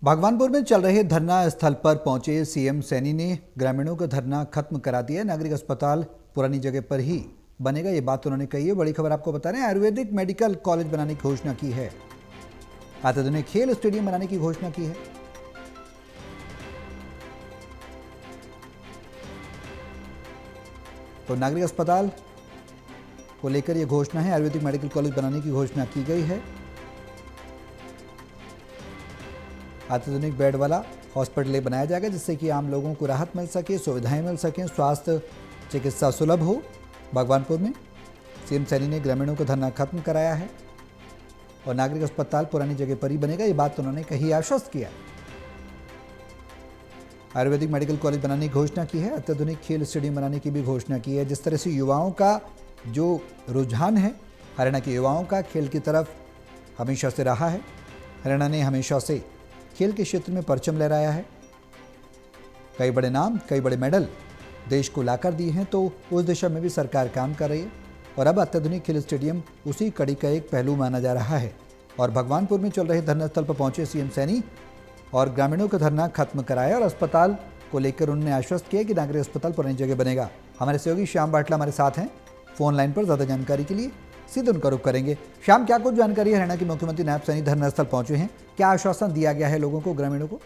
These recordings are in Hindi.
भगवानपुर में चल रहे धरना स्थल पर पहुंचे सीएम सैनी ने ग्रामीणों का धरना खत्म करा दिया। नागरिक अस्पताल पुरानी जगह पर ही बनेगा, ये बात उन्होंने कही है। बड़ी खबर आपको बता रहे हैं, आयुर्वेदिक मेडिकल कॉलेज बनाने की घोषणा की है। आधुनिक खेल स्टेडियम बनाने की घोषणा की है। तो नागरिक अस्पताल को लेकर यह घोषणा है, आयुर्वेदिक मेडिकल कॉलेज बनाने की घोषणा की गई है। अत्याधुनिक बेड वाला हॉस्पिटल बनाया जाएगा जिससे कि आम लोगों को राहत मिल सके, सुविधाएं मिल सकें, स्वास्थ्य चिकित्सा सुलभ हो। भगवानपुर में सीएम सैनी ने ग्रामीणों का धरना खत्म कराया है और नागरिक अस्पताल पुरानी जगह पर ही बनेगा, ये बात उन्होंने कही, आश्वस्त किया। आयुर्वेदिक मेडिकल कॉलेज बनाने की घोषणा की है, अत्याधुनिक खेल स्टेडियम बनाने की भी घोषणा की है। जिस तरह से युवाओं का जो रुझान है, हरियाणा के युवाओं का खेल की तरफ हमेशा से रहा है। हरियाणा ने हमेशा से खेल के क्षेत्र में परचम लहराया है। कई बड़े नाम, कई बड़े मेडल देश को लाकर दिए हैं, तो उस दिशा में भी सरकार काम कर रही है और अब अत्याधुनिक खेल स्टेडियम उसी कड़ी का एक पहलू माना जा रहा है। और भगवानपुर में चल रहे धरना स्थल पर पहुंचे सीएम सैनी और ग्रामीणों का धरना खत्म कराया और अस्पताल को लेकर उन्होंने आश्वस्त किया कि नागरिक अस्पताल पुरानी जगह बनेगा। हमारे सहयोगी श्याम बाटला हमारे साथ हैं फोन लाइन पर, ज़्यादा जानकारी के लिए सीधे उनका रुख करेंगे। श्याम, क्या कुछ जानकारी है? हरियाणा के मुख्यमंत्री नायब सैनी धरना स्थल पहुंचे हैं, क्या आश्वासन दिया गया है लोगों को, ग्रामीणों को?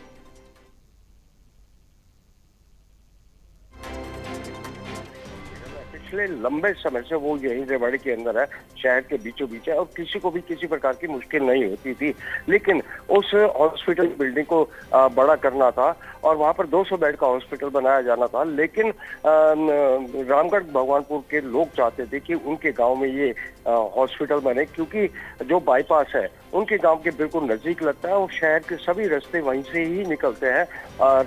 पिछले लंबे समय से वो यही रेवाड़ी के अंदर है, शहर के बीचों बीच है और किसी को भी किसी प्रकार की मुश्किल नहीं होती थी। लेकिन उस हॉस्पिटल बिल्डिंग को बड़ा करना था और वहां पर 200 बेड का हॉस्पिटल बनाया जाना था। लेकिन रामगढ़ भगवानपुर के लोग चाहते थे कि उनके गांव में ये हॉस्पिटल बने, क्योंकि जो बाईपास है उनके गांव के बिल्कुल नजदीक लगता है और शहर के सभी रास्ते वहीं से ही निकलते हैं।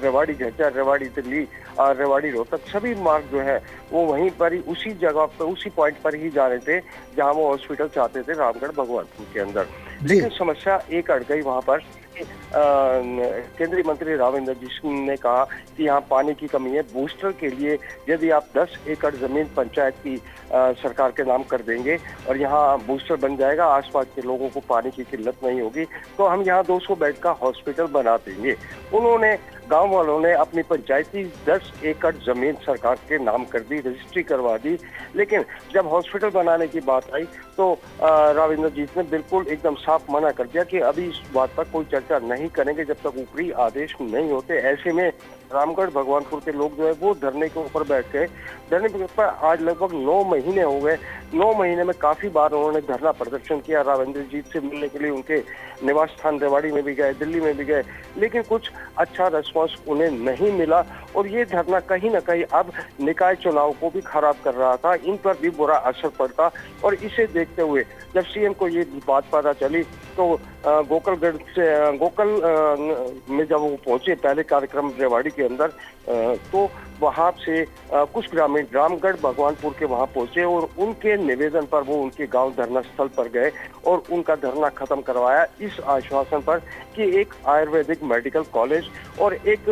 रेवाड़ी झज्जर, रेवाड़ी दिल्ली, रेवाड़ी रोहतक, सभी मार्ग जो है वो वहीं पर ही, उसी जगह पर, उसी पॉइंट पर ही जा रहे थे जहां वो हॉस्पिटल चाहते थे रामगढ़ भगवानपुर के अंदर। लेकिन समस्या एक अड़ गई वहां पर। केंद्रीय मंत्री राव इंद्रजीत ने कहा कि यहाँ पानी की कमी है। बूस्टर के लिए यदि आप 10 एकड़ जमीन पंचायत की सरकार के नाम कर देंगे और यहाँ बूस्टर बन जाएगा, आसपास के लोगों को पानी की किल्लत नहीं होगी, तो हम यहाँ 200 बेड का हॉस्पिटल बना देंगे। उन्होंने, गांव वालों ने अपनी पंचायती 10 एकड़ जमीन सरकार के नाम कर दी, रजिस्ट्री करवा दी। लेकिन जब हॉस्पिटल बनाने की बात आई तो राव इंद्रजीत ने बिल्कुल एकदम साफ मना कर दिया कि अभी इस बात पर कोई चर्चा नहीं करेंगे जब तक ऊपरी आदेश नहीं होते। ऐसे में रामगढ़ भगवानपुर के लोग जो है वो धरने के ऊपर बैठ गए। धरने के ऊपर आज लगभग 9 महीने हो गए। 9 महीने में काफी बार उन्होंने धरना प्रदर्शन किया, राव इंद्रजीत से मिलने के लिए उनके निवास स्थान रेवाड़ी में भी गए, दिल्ली में भी गए, लेकिन कुछ अच्छा रिस्पॉन्स उन्हें नहीं मिला। और ये धरना कहीं ना कहीं अब निकाय चुनाव को भी खराब कर रहा था, इन पर भी बुरा असर पड़ता। और इसे देखते हुए जब सीएम को ये बात पता चली तो गोकलगढ़ से, गोकल में जब वो पहुंचे पहले कार्यक्रम रेवाड़ी के अंदर, तो वहां से कुछ ग्रामीण रामगढ़ भगवानपुर के वहां पहुंचे और उनके निवेदन पर वो उनके गांव धरना स्थल पर गए और उनका धरना खत्म करवाया इस आश्वासन पर कि एक आयुर्वेदिक मेडिकल कॉलेज और एक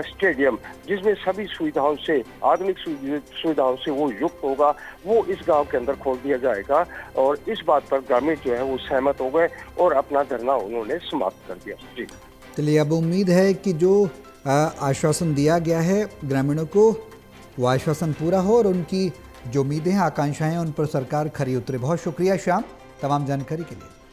स्टेडियम जिसमें सभी सुविधाओं से, आधुनिक सुविधाओं से वो युक्त होगा, वो इस गांव के अंदर खोल दिया जाएगा। और इस बात पर ग्रामीण जो है वो सहमत हो गए और अपना धरना उन्होंने समाप्त कर दिया। जी, चलिए, अब उम्मीद है कि जो आश्वासन दिया गया है ग्रामीणों को, वो आश्वासन पूरा हो और उनकी जो उम्मीदें हैं, आकांक्षाएं हैं, उन पर सरकार खरी उतरे। बहुत शुक्रिया श्याम, तमाम जानकारी के लिए।